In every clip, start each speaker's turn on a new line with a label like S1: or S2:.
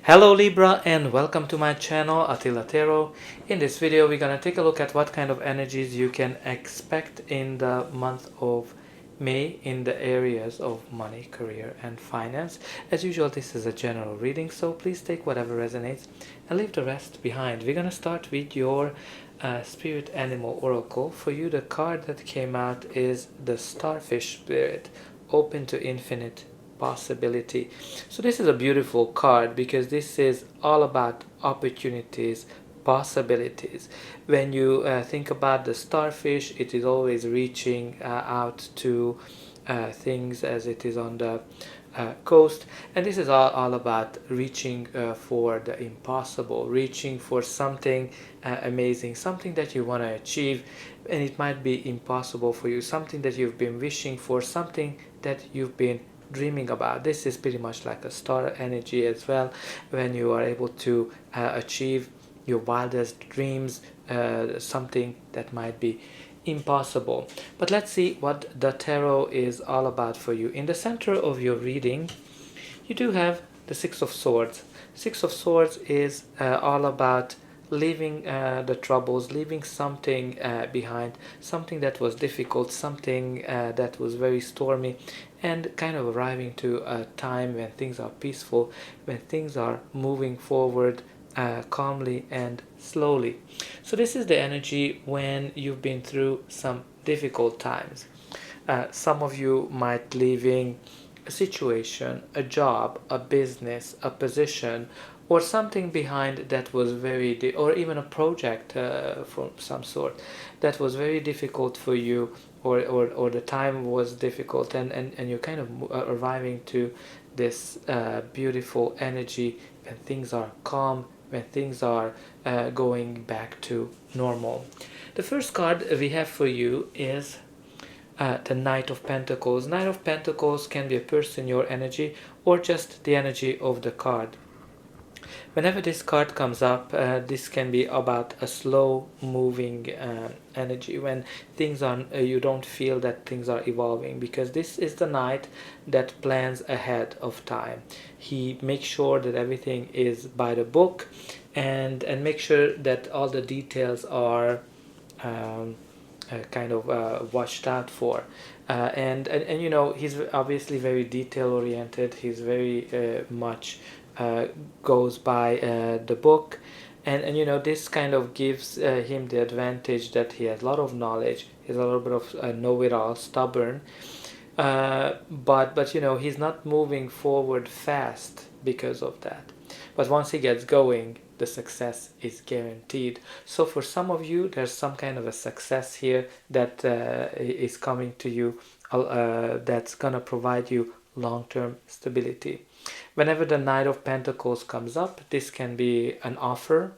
S1: Hello Libra and welcome to my channel Attila Tarot. In this video we're gonna take a look at what kind of energies you can expect in the month of May in the areas of money, career and finance. As usual, this is a general reading, so please take whatever resonates and leave the rest behind. We're gonna start with your spirit animal oracle. For you, the card that came out is the Starfish Spirit, open to infinite possibility. So this is a beautiful card because this is all about opportunities, possibilities. When you think about the starfish, it is always reaching out to things as it is on the coast, and this is all about reaching for the impossible, reaching for something amazing, something that you want to achieve, and it might be impossible for you, something that you've been wishing for, something that you've been dreaming about. This is pretty much like a star energy as well, when you are able to achieve your wildest dreams, something that might be impossible. But let's see what the tarot is all about for you. In the center of your reading, you do have the Six of Swords. Six of Swords is all about leaving the troubles, leaving something behind, something that was difficult, something that was very stormy, and kind of arriving to a time when things are peaceful, when things are moving forward calmly and slowly. So this is the energy when you've been through some difficult times. Some of you might leaving a situation, a job, a business, a position, or something behind that was very, or even a project from some sort that was very difficult for you, or the time was difficult, and you're kind of arriving to this beautiful energy when things are calm, when things are going back to normal. The first card we have for you is the Knight of Pentacles. Knight of Pentacles can be a person, your energy, or just the energy of the card. Whenever this card comes up, this can be about a slow moving energy, when things are, you don't feel that things are evolving, because this is the knight that plans ahead of time. He makes sure that everything is by the book, and make sure that all the details are kind of watched out for. And you know, he's obviously very detail oriented. He's very much goes by the book, and you know, this kind of gives him the advantage that he has a lot of knowledge. He's a little bit of know-it-all, stubborn, but you know, he's not moving forward fast because of that. But once he gets going, the success is guaranteed. So for some of you, there's some kind of a success here that is coming to you, that's gonna provide you long-term stability. Whenever the Knight of Pentacles comes up, this can be an offer,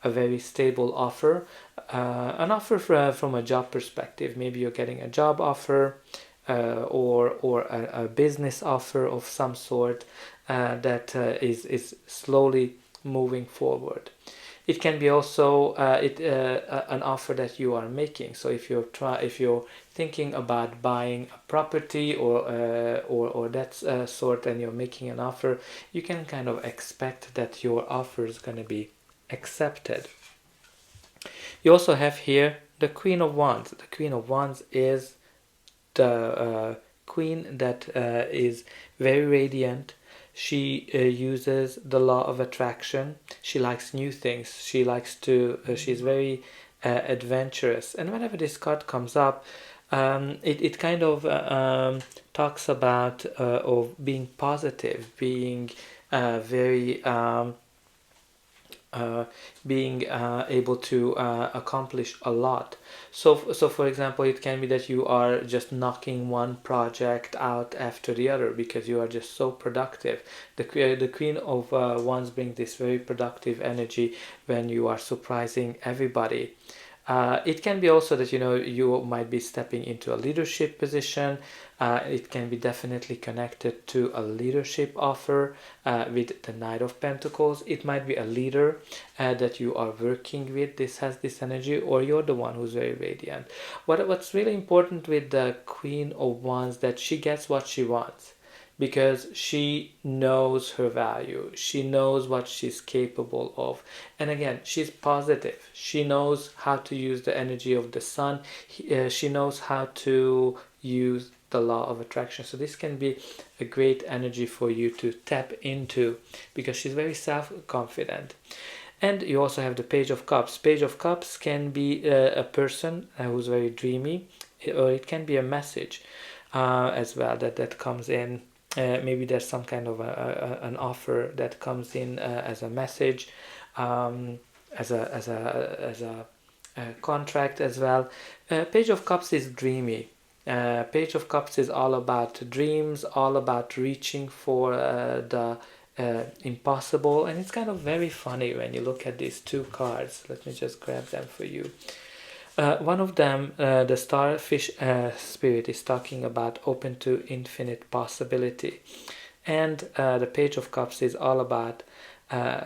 S1: a very stable offer, an offer from a job perspective. Maybe you're getting a job offer, or a business offer of some sort that is slowly moving forward. It can be also an offer that you are making. So if you're thinking about buying a property, or that sort, and you're making an offer, you can kind of expect that your offer is going to be accepted. You also have here the Queen of Wands. The Queen of Wands is the queen that is very radiant. She uses the law of attraction. She likes new things. She likes to. She's very adventurous. And whenever this card comes up, it kind of talks about of being positive, being very. Being able to accomplish a lot. So for example, it can be that you are just knocking one project out after the other because you are just so productive. The Queen of Wands brings this very productive energy when you are surprising everybody. It can be also that, you know, you might be stepping into a leadership position. It can be definitely connected to a leadership offer with the Knight of Pentacles. It might be a leader that you are working with. This has this energy, or you're the one who's very radiant. What's really important with the Queen of Wands, that she gets what she wants, because she knows her value. She knows what she's capable of. And again, she's positive. She knows how to use the energy of the sun. She knows how to use the law of attraction. So this can be a great energy for you to tap into, because she's very self-confident. And you also have the Page of Cups. Page of Cups can be a person who's very dreamy, or it can be a message as well that comes in. Maybe there's some kind of an offer that comes in as a message, as a contract as well. Page of Cups is dreamy. Page of Cups is all about dreams, all about reaching for the impossible, and it's kind of very funny when you look at these two cards. Let me just grab them for you. One of them, the starfish spirit, is talking about open to infinite possibility, and the Page of Cups is all about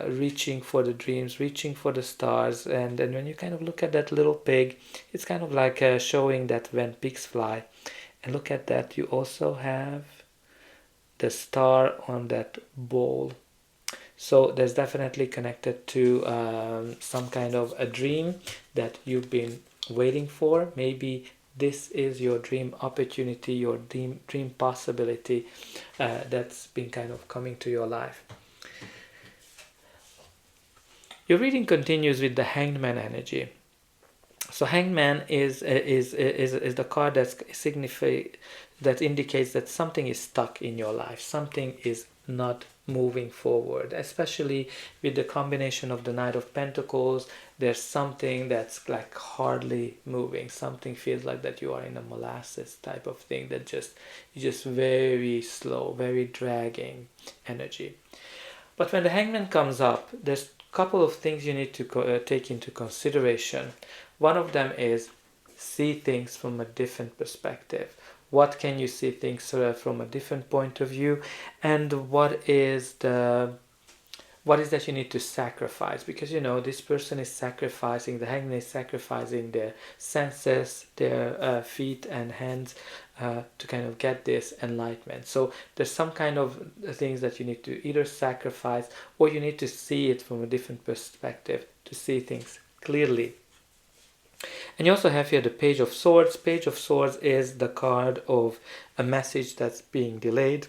S1: reaching for the dreams, reaching for the stars. And when you kind of look at that little pig, it's kind of like showing that when pigs fly. And look at that, you also have the star on that bowl. So there's definitely connected to some kind of a dream that you've been waiting for. Maybe this is your dream opportunity, your dream possibility that's been kind of coming to your life. Your reading continues with the Hangman energy. So Hangman is the card that indicates that something is stuck in your life, something is not moving forward, especially with the combination of the Knight of Pentacles. There's something that's like hardly moving. Something feels like that you are in a molasses type of thing, that just very slow, very dragging energy. But when the Hangman comes up, there's a couple of things you need to take into consideration. One of them is see things from a different perspective. What can you see things from a different point of view, and what is that you need to sacrifice? Because this person is sacrificing, the Hangman is sacrificing their senses, their feet and hands to kind of get this enlightenment. So there's some kind of things that you need to either sacrifice, or you need to see it from a different perspective to see things clearly. And you also have here the Page of Swords. Page of Swords is the card of a message that's being delayed.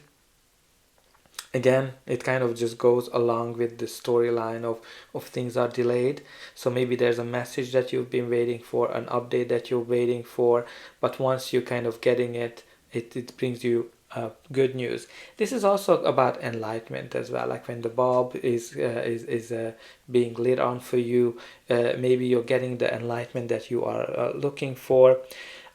S1: Again, it kind of just goes along with the storyline of things are delayed. So maybe there's a message that you've been waiting for, an update that you're waiting for, but once you're kind of getting it, it brings you good news. This is also about enlightenment as well, like when the bulb is being lit on for you, maybe you're getting the enlightenment that you are looking for.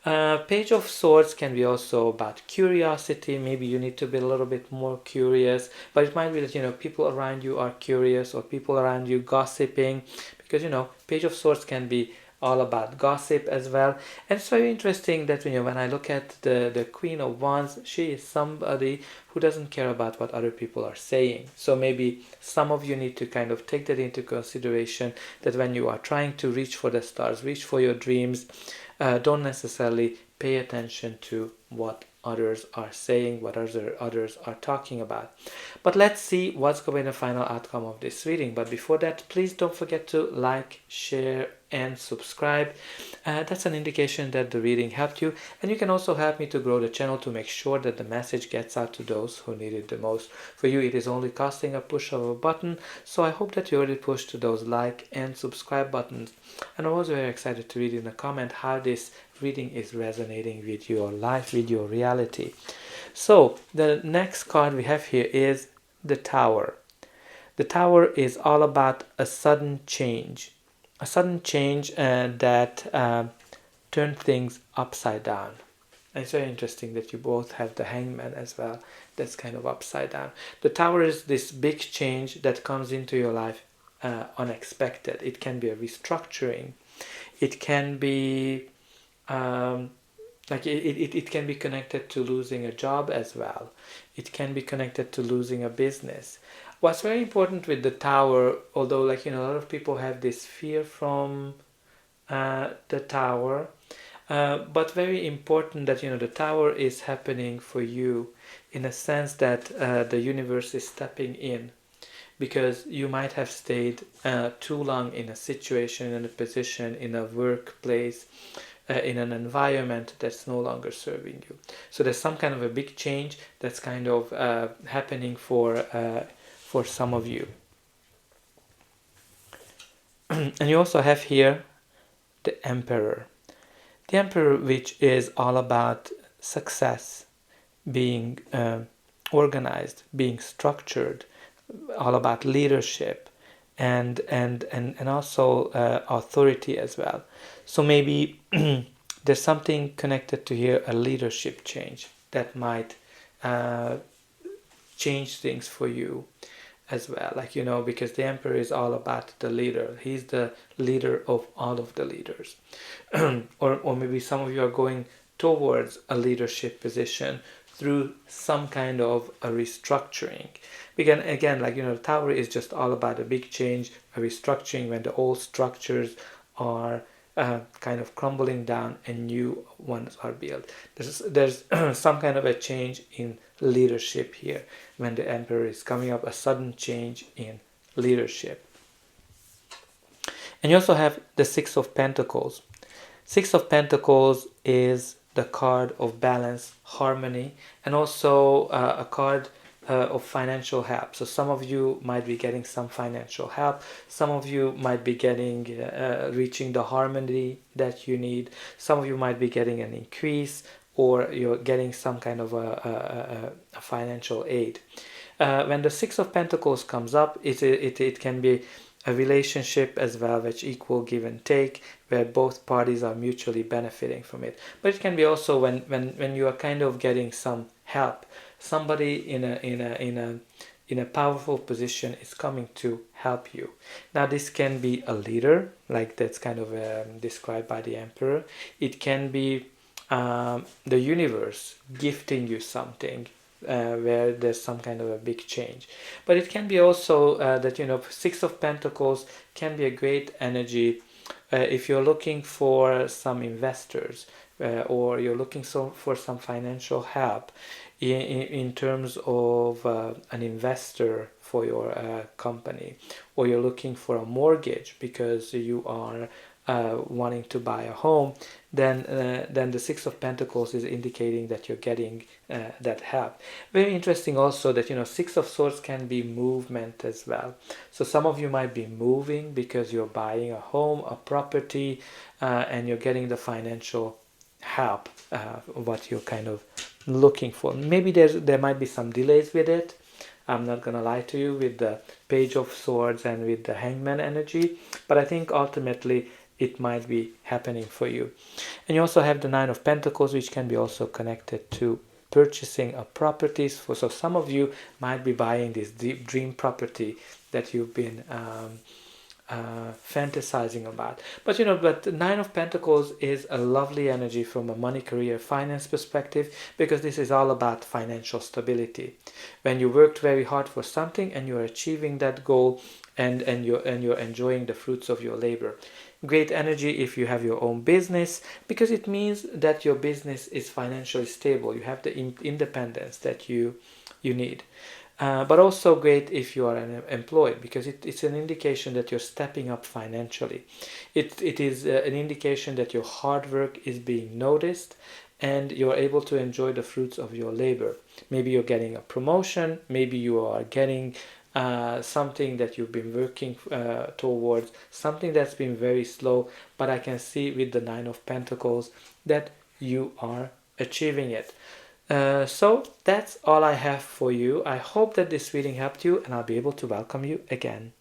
S1: Page of Swords can be also about curiosity. Maybe you need to be a little bit more curious, but it might be that people around you are curious, or people around you gossiping, because Page of Swords can be all about gossip as well. And it's very interesting that when I look at the Queen of Wands, she is somebody who doesn't care about what other people are saying. So maybe some of you need to kind of take that into consideration, that when you are trying to reach for the stars, reach for your dreams, don't necessarily pay attention to what others are saying, what others are talking about. But let's see what's going to be the final outcome of this reading. But before that, please don't forget to like, share and subscribe. That's an indication that the reading helped you, and you can also help me to grow the channel to make sure that the message gets out to those who need it the most. For you, it is only costing a push of a button, so I hope that you already pushed those like and subscribe buttons. And I'm also very excited to read in the comment how this reading is resonating with your life, with your reality. So the next card we have here is the Tower. The Tower is all about a sudden change. A sudden change that turned things upside down. And it's very interesting that you both have the Hangman as well. That's kind of upside down. The Tower is this big change that comes into your life unexpected. It can be a restructuring. It can be it can be connected to losing a job as well. It can be connected to losing a business. What's very important with the Tower, although a lot of people have this fear from the Tower, but very important that the Tower is happening for you. in a sense that the universe is stepping in, because you might have stayed too long in a situation, in a position, in a workplace, in an environment that's no longer serving you. So there's some kind of a big change that's kind of happening for some of you. And you also have here the Emperor. The Emperor, which is all about success, being organized, being structured, all about leadership, and also authority as well. So maybe there's something connected to here, a leadership change that might change things for you as well. Like, you know, because the Emperor is all about the leader. He's the leader of all of the leaders. or maybe some of you are going towards a leadership position through some kind of a restructuring. Again, like, you know, the Tower is just all about a big change, a restructuring, when the old structures are kind of crumbling down and new ones are built. There's some kind of a change in leadership here when the Emperor is coming up, a sudden change in leadership. And you also have the Six of Pentacles. Six of Pentacles is the card of balance, harmony, and also a card of financial help. So some of you might be getting some financial help. Some of you might be getting reaching the harmony that you need. Some of you might be getting an increase, or you're getting some kind of a financial aid. When the Six of Pentacles comes up, it can be a relationship as well, which equal give and take, where both parties are mutually benefiting from it. But it can be also when you are kind of getting some help. Somebody in a powerful position is coming to help you. Now this can be a leader, like that's kind of described by the Emperor. It can be the universe gifting you something, where there's some kind of a big change. But it can be also that, you know, Six of Pentacles can be a great energy if you're looking for some investors, or you're looking for some financial help in terms of an investor for your company, or you're looking for a mortgage because you are wanting to buy a home, then the Six of Pentacles is indicating that you're getting that help. Very interesting also that, you know, Six of Swords can be movement as well. So some of you might be moving because you're buying a home, a property, and you're getting the financial help, what you're kind of looking for. Maybe there might be some delays with it. I'm not gonna lie to you, with the Page of Swords and with the Hangman energy, but I think ultimately it might be happening for you. And you also have the Nine of Pentacles, which can be also connected to purchasing a property. So some of you might be buying this deep dream property that you've been fantasizing about. But you know, but the Nine of Pentacles is a lovely energy from a money, career, finance perspective, because this is all about financial stability. When you worked very hard for something and you're achieving that goal, and you're enjoying the fruits of your labor. Great energy if you have your own business, because it means that your business is financially stable. You have the independence that you need. But also great if you are employed, because it's an indication that you're stepping up financially. It is an indication that your hard work is being noticed and you're able to enjoy the fruits of your labor. Maybe you're getting a promotion, maybe you are getting something that you've been working towards, something that's been very slow, but I can see with the Nine of Pentacles that you are achieving it. So that's all I have for you. I hope that this reading helped you, and I'll be able to welcome you again.